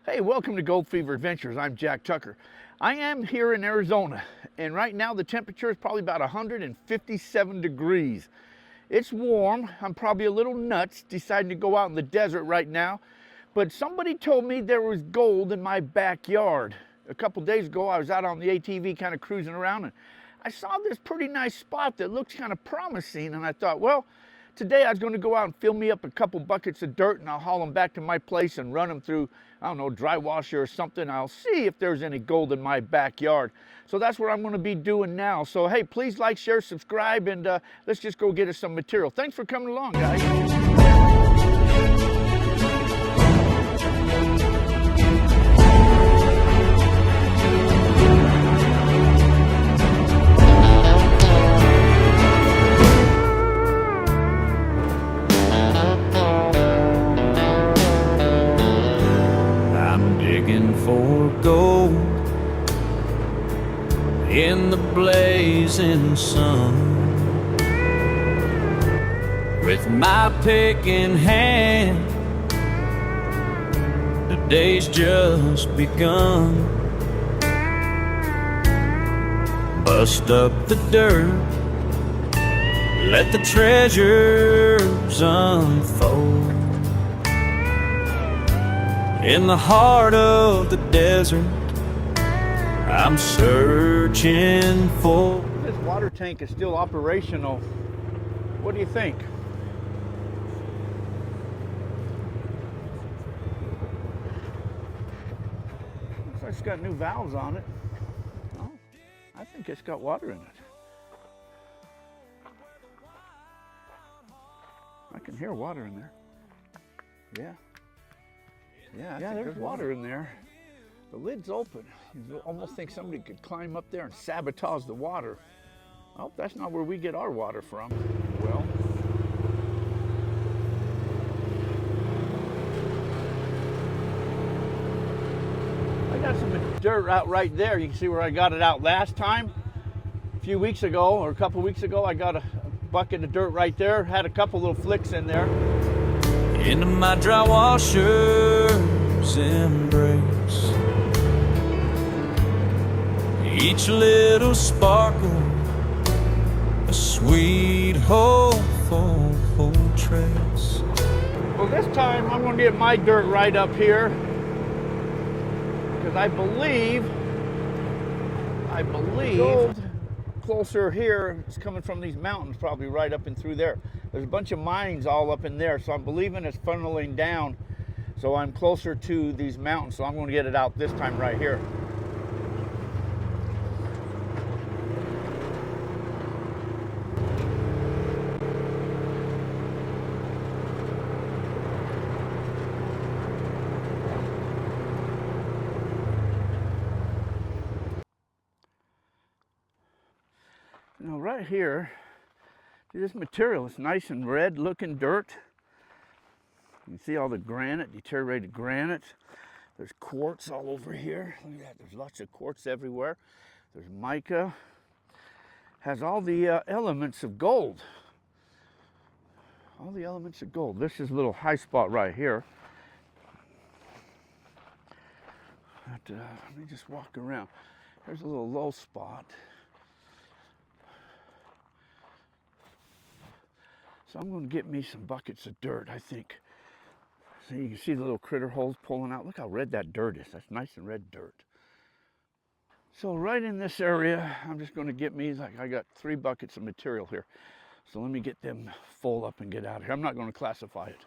Hey, welcome to Gold Fever Adventures. I'm Jack Tucker. I am here in Arizona, and right now the temperature is probably about 157 degrees. It's warm. I'm probably a little nuts deciding to go out in the desert right now, but somebody told me there was gold in my backyard. A couple days ago, I was out on the ATV kind of cruising around, and I saw this pretty nice spot that looks kind of promising, and I thought, well, today I was going to go out and fill me up a couple buckets of dirt, and I'll haul them back to my place and run them through, I don't know, drywasher or something. I'll see if there's any gold in my backyard. So that's what I'm going to be doing now. So hey, please like, share, subscribe, and let's just go get us some material. Thanks for coming along, guys. For gold in the blazing sun, with my pick in hand, the day's just begun. Bust up the dirt, let the treasures unfold. In the heart of the desert, I'm searching for. This water tank is still operational. What do you think? Looks like it's got new valves on it. Oh, I think it's got water in it. I can hear water in there. Yeah. Yeah, there's water in there. The lid's open. You almost think somebody could climb up there and sabotage the water. I hope that's not where we get our water from. Well, I got some dirt out right there. You can see where I got it out last time. A few weeks ago, or a couple weeks ago, I got a bucket of dirt right there. Had a couple little flicks in there. Into my drywasher's embrace, each little sparkle a sweet, hopeful trace. Well, this time I'm going to get my dirt right up here, because I believe gold closer here is coming from these mountains, probably right up and through there. There's a bunch of mines all up in there, so I'm believing it's funneling down, so I'm closer to these mountains, so I'm going to get it out this time right here. Now right here, this material is nice and red looking dirt. You can see all the granite, deteriorated granite. There's quartz all over here. Look at that, there's lots of quartz everywhere. There's mica. Has all the elements of gold. All the elements of gold. This is a little high spot right here. But, let me just walk around. There's a little low spot. So I'm going to get me some buckets of dirt, I think. So you can see the little critter holes pulling out. Look how red that dirt is. That's nice and red dirt. So right in this area, I'm just going to get me, like I got 3 buckets of material here. So let me get them full up and get out of here. I'm not going to classify it.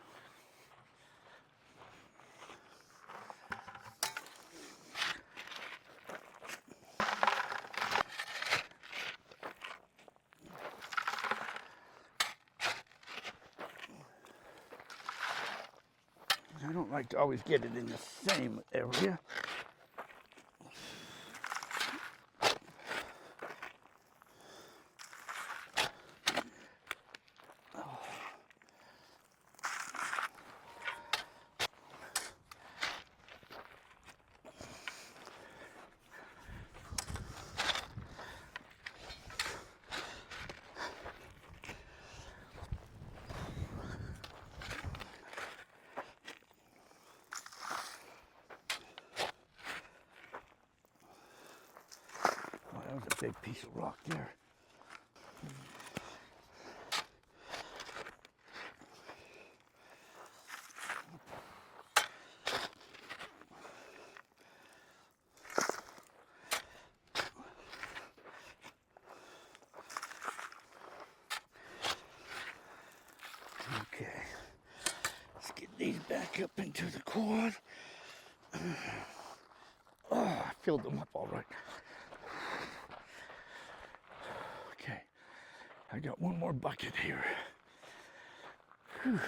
I don't like to always get it in the same area. Big piece of rock there. Okay, let's get these back up into the quad. Oh, I filled them up all right. Okay, I got one more bucket here. Whew.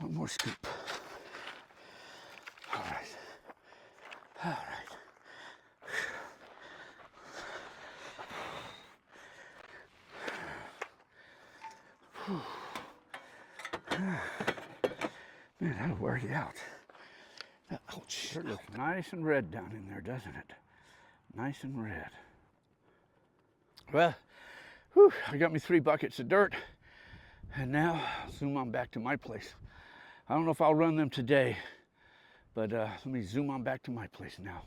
One more scoop. All right. All right. Man, that'll wear you out. Ouch. Sure looks nice and red down in there, doesn't it? Nice and red. Well, whew, I got me 3 buckets of dirt. And now I'll zoom on back to my place. I don't know if I'll run them today, but let me zoom on back to my place now.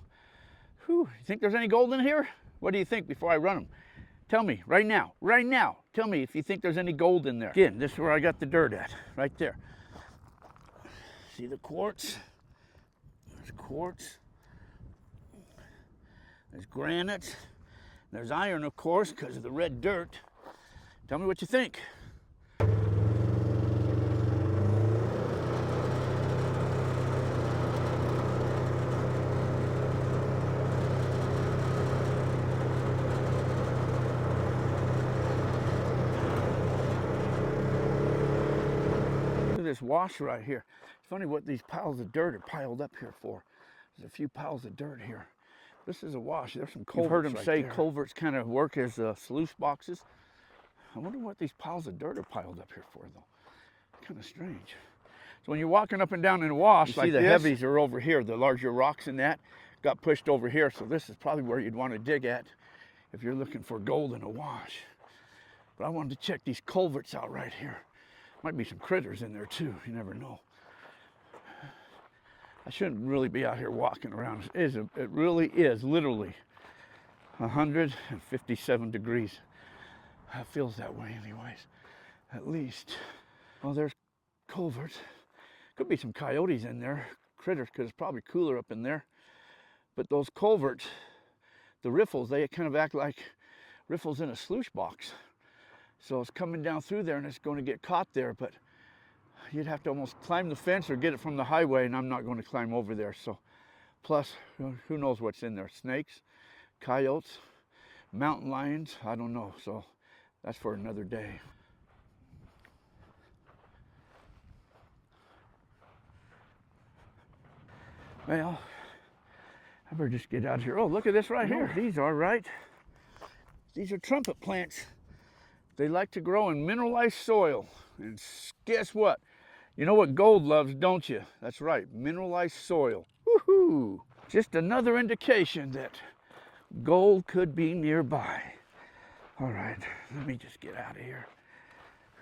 Whew, you think there's any gold in here? What do you think before I run them? Tell me right now, tell me if you think there's any gold in there. Again, this is where I got the dirt at, right there. See the quartz? There's quartz. There's granite. There's iron, of course, because of the red dirt. Tell me what you think. This wash right here. It's funny what these piles of dirt are piled up here for. There's a few piles of dirt here. This is a wash. There's some culverts. You've heard them right say there. Culverts kind of work as sluice boxes. I wonder what these piles of dirt are piled up here for, though. Kind of strange. So when you're walking up and down in a wash, you like see the heavies are over here. The larger rocks in that got pushed over here. So this is probably where you'd want to dig at if you're looking for gold in a wash. But I wanted to check these culverts out right here. Might be some critters in there too, you never know. I shouldn't really be out here walking around. It really is literally 157 degrees. It feels that way anyways, at least. Well, there's culverts. Could be some coyotes in there, critters, because it's probably cooler up in there. But those culverts, the riffles, they kind of act like riffles in a sluice box. So it's coming down through there and it's going to get caught there, but you'd have to almost climb the fence or get it from the highway, and I'm not going to climb over there. So, plus, who knows what's in there? Snakes, coyotes, mountain lions, I don't know. So that's for another day. Well, I better just get out of here. Oh, look at this right here. These are right. These are trumpet plants. They like to grow in mineralized soil. And guess what? You know what gold loves, don't you? That's right, mineralized soil. Woohoo! Just another indication that gold could be nearby. All right, let me just get out of here.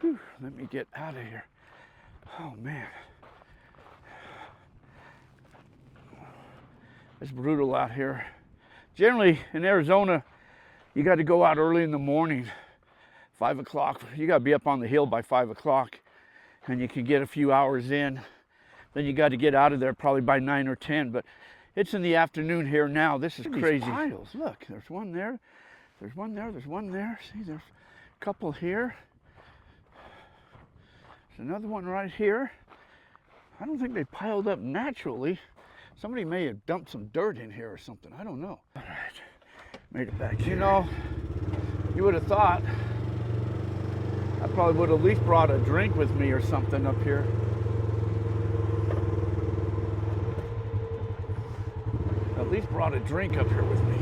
Whew, let me get out of here. Oh man. It's brutal out here. Generally in Arizona, you got to go out early in the morning. 5 o'clock, you gotta be up on the hill by 5 o'clock, and you can get a few hours in. Then you got to get out of there probably by 9 or 10, but it's in the afternoon here now. This is crazy. These piles. Look, there's one there, there's one there, there's one there. See, there's a couple here. There's another one right here. I don't think they piled up naturally. Somebody may have dumped some dirt in here or something. I don't know. All right, made it back here. You know, you would have thought I probably would have at least brought a drink with me or something up here. At least brought a drink up here with me.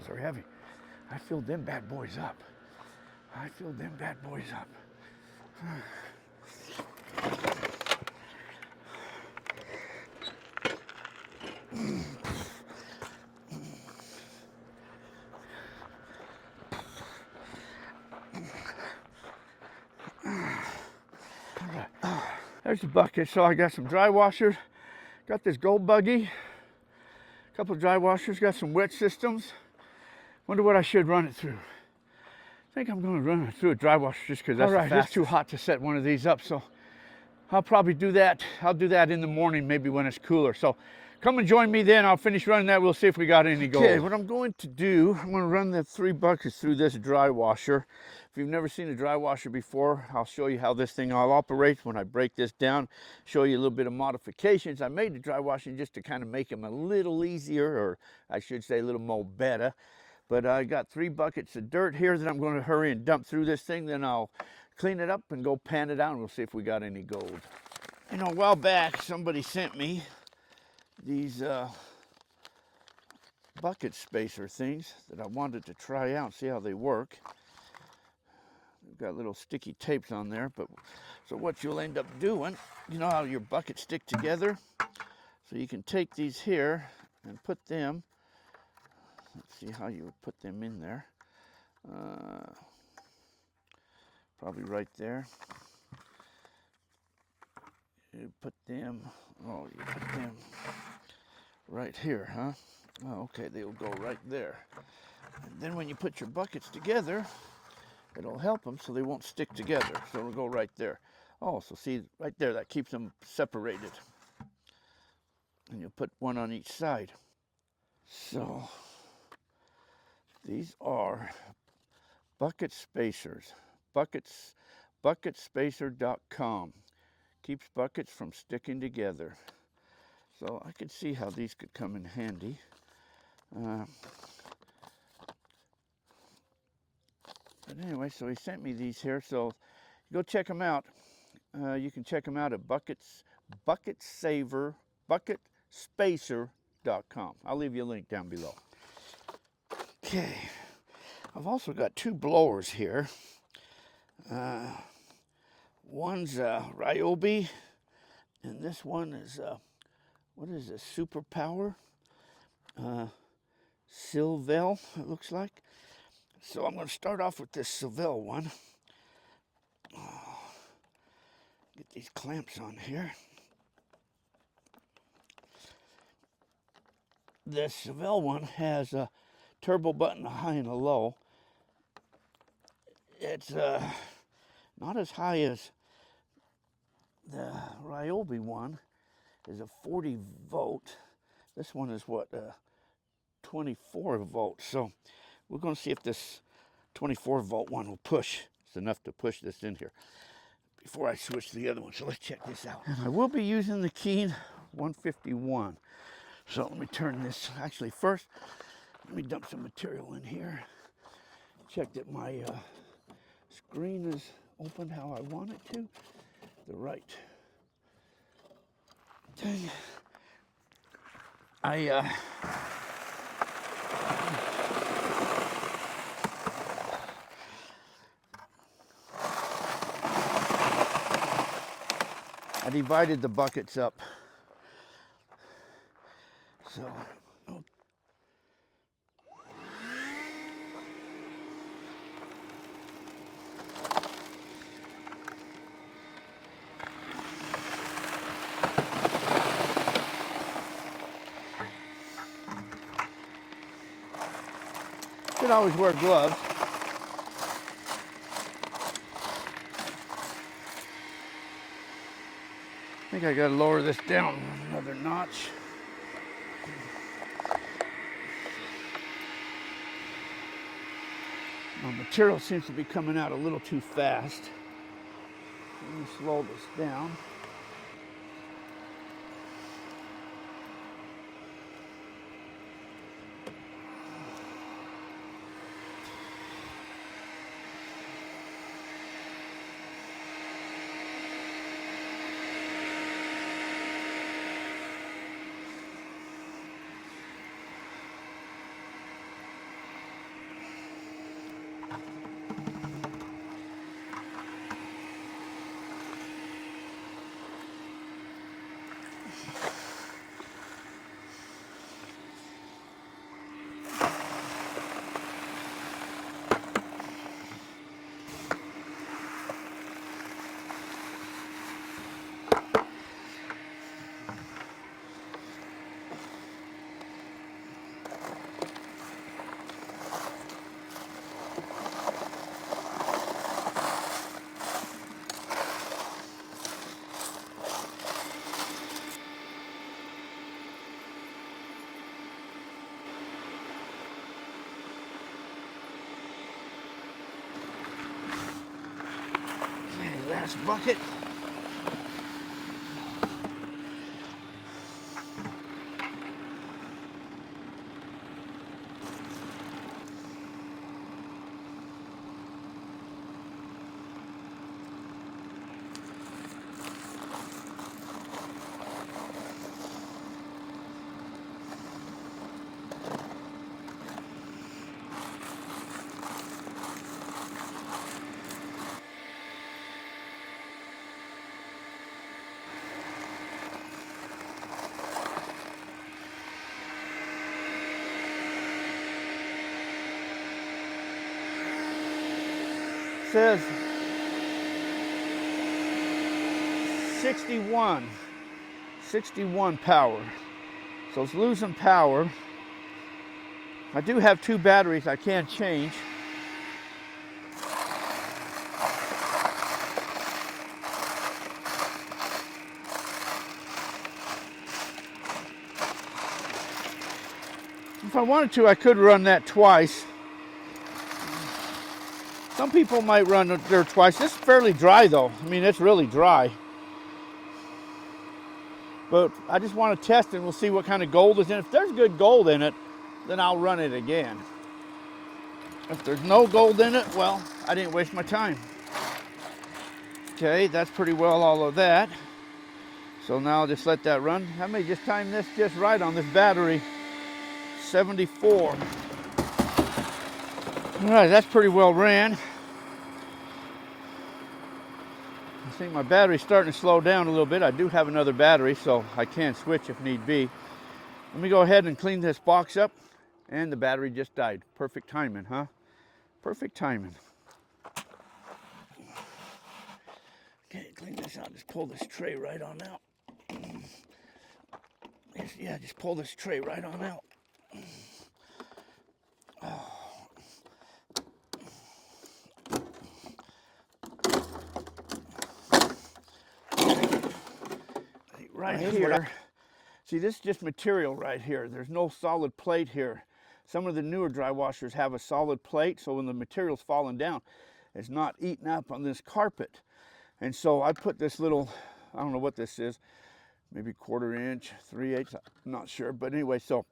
those are heavy. I filled them bad boys up. I filled them bad boys up. There's the bucket. So I got some dry washers, got this gold buggy, a couple of dry washers, got some wet systems. Wonder what I should run it through. I think I'm going to run it through a dry washer just because that's the fastest. It's too hot to set one of these up, so I'll probably do that. I'll do that in the morning, maybe when it's cooler. So come and join me then. I'll finish running that. We'll see if we got any gold. Okay, what I'm going to do, I'm going to run the 3 buckets through this dry washer. If you've never seen a dry washer before, I'll show you how this thing all operates when I break this down, show you a little bit of modifications. I made the dry washing just to kind of make them a little easier, or I should say a little more better. But I got 3 buckets of dirt here that I'm going to hurry and dump through this thing. Then I'll clean it up and go pan it out, and we'll see if we got any gold. You know, a while back, somebody sent me these bucket spacer things that I wanted to try out, see how they work. They've got little sticky tapes on there, but so what you'll end up doing, you know how your buckets stick together? So you can take these here and put them, let's see how you would put them in there. Probably right there. You put them right here, huh? Oh, okay, they'll go right there. And then when you put your buckets together, it'll help them so they won't stick together. So it'll go right there. Oh, so see right there, that keeps them separated. And you'll put one on each side. So these are bucket spacers. Bucketspacer.com. Keeps buckets from sticking together. So I could see how these could come in handy. But anyway, so he sent me these here. So go check them out. You can check them out at bucketspacer.com. I'll leave you a link down below. Okay, I've also got 2 blowers here. One's Ryobi, and this one is what is this? Superpower Silvel, it looks like. So I'm going to start off with this Silvel one. Get these clamps on here. This Silvel one has a turbo button, a high and a low. It's not as high as the Ryobi one. Is a 40 volt. This one is what, 24 volts. So we're going to see if this 24 volt one will push. It's enough to push this in here before I switch to the other one. So let's check this out. And I will be using the Keen 151. So let me turn this. Actually, first, let me dump some material in here. Check that my screen is open how I want it to. The right. Dang. I divided the buckets up. So, should always wear gloves. I think I gotta lower this down another notch. My material seems to be coming out a little too fast. Let me slow this down. Last bucket. Says 61 power, so it's losing power. I do have 2 batteries I can change. If I wanted to, I could run that twice. Some people might run there twice. This is fairly dry though. I mean, it's really dry. But I just want to test it and we'll see what kind of gold is in it. If there's good gold in it, then I'll run it again. If there's no gold in it, well, I didn't waste my time. Okay, that's pretty well all of that. So now I'll just let that run. I may just time this just right on this battery. 74. All right, that's pretty well ran. I think my battery's starting to slow down a little bit. I do have another battery, so I can switch if need be. Let me go ahead and clean this box up. And the battery just died. Perfect timing, huh? Perfect timing. Okay, clean this out. Just pull this tray right on out. Just pull this tray right on out. Right here. See, this is just material right here. There's no solid plate here. Some of the newer dry washers have a solid plate, so when the material's falling down, it's not eating up on this carpet. And so I put this little, I don't know what this is, maybe 1/4 inch, 3/8, I'm not sure. But anyway, so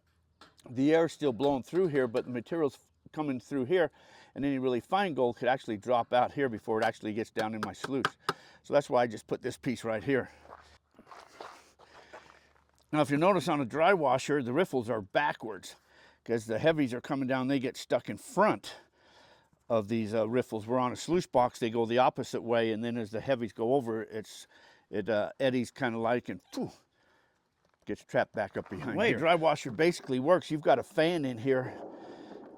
the air's still blowing through here, but the material's coming through here, and any really fine gold could actually drop out here before it actually gets down in my sluice. So that's why I just put this piece right here. Now, if you notice on a dry washer, the riffles are backwards because the heavies are coming down. They get stuck in front of these riffles. Where on a sluice box, they go the opposite way, and then as the heavies go over, it eddies kind of like and phew, gets trapped back up behind here. The way a dry washer basically works, you've got a fan in here,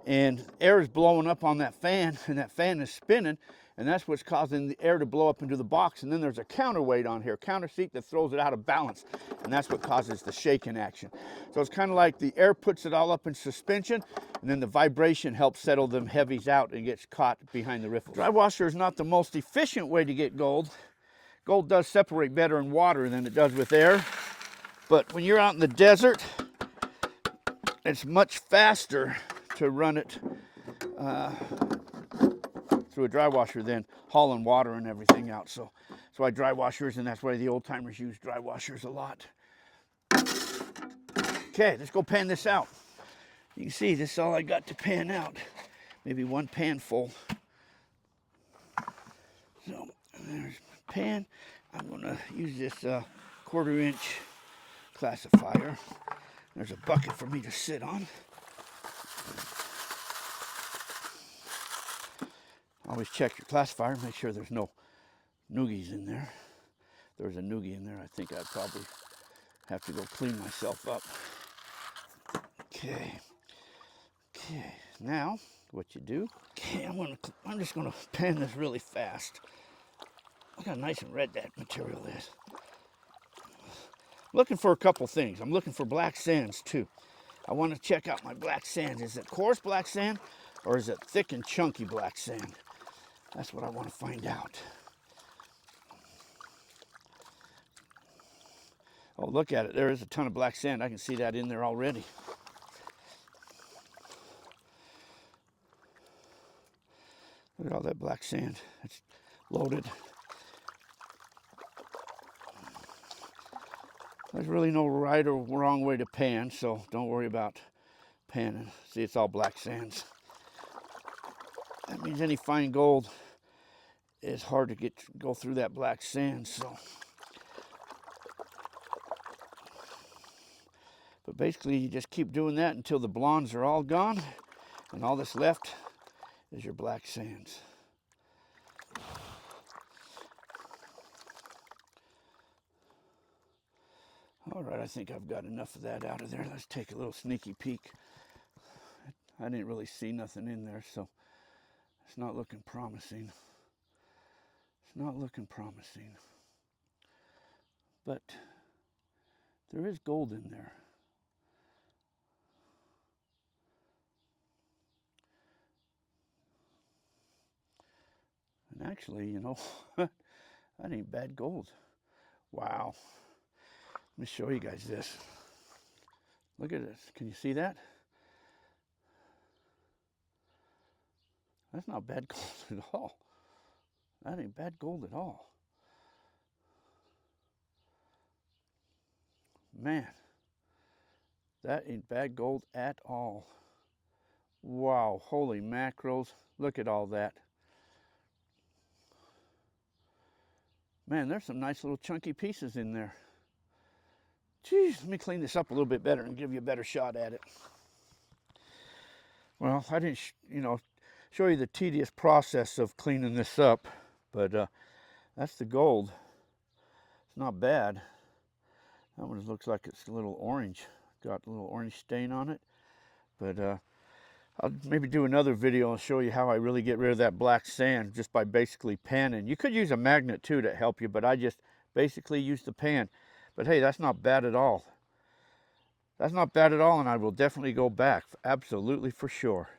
and air is blowing up on that fan, and that fan is spinning, and that's what's causing the air to blow up into the box. And then there's a counterweight on here, counter seat, that throws it out of balance, and that's what causes the shaking action. So it's kind of like the air puts it all up in suspension, and then the vibration helps settle them heavies out and gets caught behind the riffle. Dry washer is not the most efficient way to get gold. Gold does separate better in water than it does with air, but when you're out in the desert, it's much faster to run it through a dry washer than hauling water and everything out. So that's why dry washers, and that's why the old timers use dry washers a lot. Okay, let's go pan this out. You can see this is all I got to pan out. Maybe 1 pan full. So there's my pan. I'm gonna use this 1/4 inch classifier. There's a bucket for me to sit on. Always check your classifier, make sure there's no noogies in there. If there was a noogie in there, I think I'd probably have to go clean myself up. Okay. Now what you do? Okay, I'm just gonna pan this really fast. Look how nice and red that material is. I'm looking for a couple things. I'm looking for black sands too. I want to check out my black sands. Is it coarse black sand or is it thick and chunky black sand? That's what I want to find out. Oh, look at it. There is a ton of black sand. I can see that in there already. Look at all that black sand. It's loaded. There's really no right or wrong way to pan, so don't worry about panning. See, it's all black sands. That means any fine gold is hard to go through that black sand, so. But basically, you just keep doing that until the blondes are all gone, and all that's left is your black sands. All right, I think I've got enough of that out of there. Let's take a little sneaky peek. I didn't really see nothing in there, so it's not looking promising. It's not looking promising. But there is gold in there. And actually, you know, that ain't bad gold. Wow. Let me show you guys this. Look at this. Can you see that? That's not bad gold at all. That ain't bad gold at all. Man, that ain't bad gold at all. Wow, holy mackerels. Look at all that. Man, there's some nice little chunky pieces in there. Geez, let me clean this up a little bit better and give you a better shot at it. Well, I didn't, show you the tedious process of cleaning this up, but that's the gold. It's not bad. That one looks like it's a little orange. Got a little orange stain on it, but I'll maybe do another video and show you how I really get rid of that black sand just by basically panning. You could use a magnet too to help you, but I just basically use the pan. But hey, that's not bad at all. That's not bad at all, and I will definitely go back, absolutely for sure.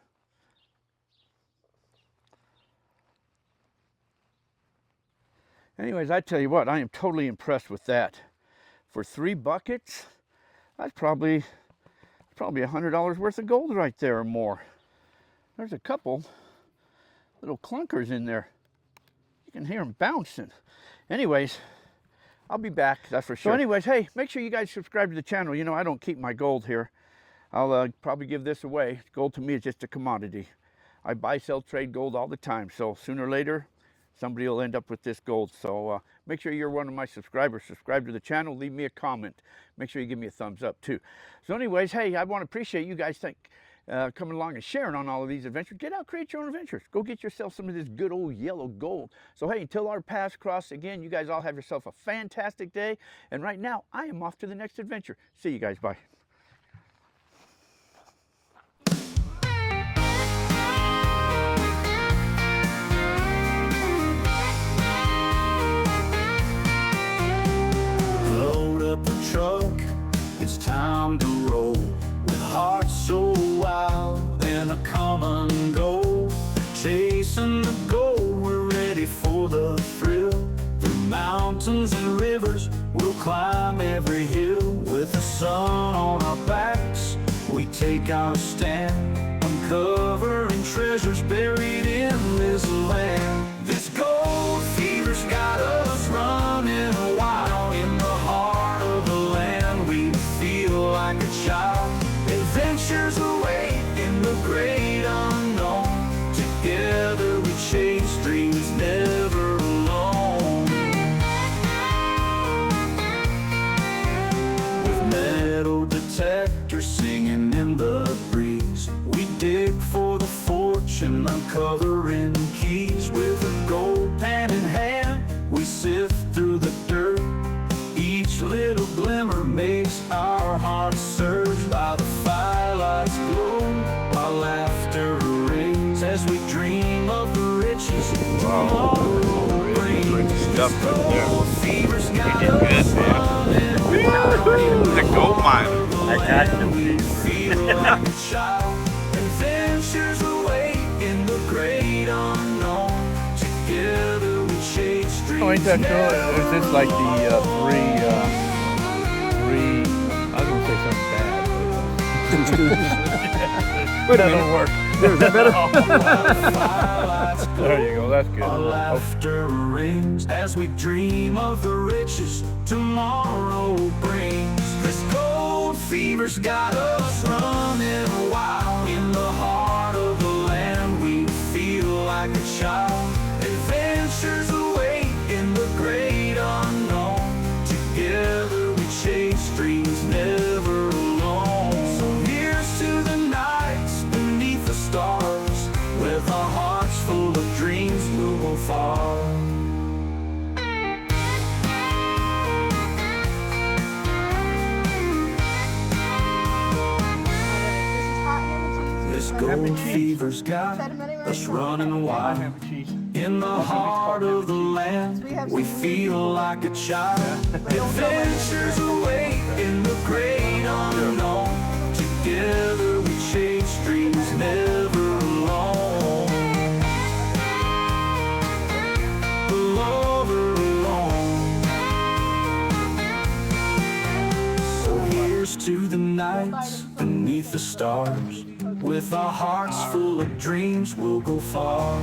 Anyways, I tell you what, I am totally impressed with that. For 3 buckets, that's probably $100 worth of gold right there or more. There's a couple little clunkers in there. You can hear them bouncing. Anyways, I'll be back, that's for sure. So anyways, hey, make sure you guys subscribe to the channel. You know, I don't keep my gold here. I'll probably give this away. Gold to me is just a commodity. I buy, sell, trade gold all the time. So sooner or later, somebody will end up with this gold. So make sure you're one of my subscribers. Subscribe to the channel, leave me a comment. Make sure you give me a thumbs up too. So anyways, hey, I want to appreciate you guys coming along and sharing on all of these adventures. Get out, create your own adventures. Go get yourself some of this good old yellow gold. So hey, until our paths cross again, you guys all have yourself a fantastic day. And right now, I am off to the next adventure. See you guys, bye. Load up the truck, it's time to roll. With hearts so wild and a common goal. Chasing the goal, we're ready for the thrill. Through mountains and rivers, we'll climb every hill. With the sun on our backs, we take our stand. Uncovering treasures buried in this land. This gold fever's got us running wild. In the heart of the land, we feel like a child. Adventures await in the great unknown. Together we chase dreams never alone. With metal detectors singing in the breeze, we dig for the fortune, uncovering keys. With a gold pan in hand, we sift through the dirt. Each little glimmer makes our hearts surge. By the firelight's glow, our laughter rings as we dream of the riches tomorrow brings. Stuff right there. Fever's got You did good, man. The gold mine. I got you. feel like a child. Adventures await in the great unknown. Together we chase dreams. Oh, ain't that cool? It's just like the I was gonna say something bad, but it doesn't work. Is that better? Firelights glow, There you go, that's good. our laughter rings as we dream of the riches tomorrow brings. This gold fever's got us running wild. In the heart of the land we feel like a child. Adventures await in the great unknown. Together we chase dreams never alone. So here's to the nights beneath the stars. With our hearts full of dreams we'll go far. This gold fever's got us running wild. In the heart of the land, we feel like a child. Adventures await in the great unknown. Together we chase dreams never alone. Never alone. So here's to the nights beneath the stars. With our hearts full of dreams, we'll go far.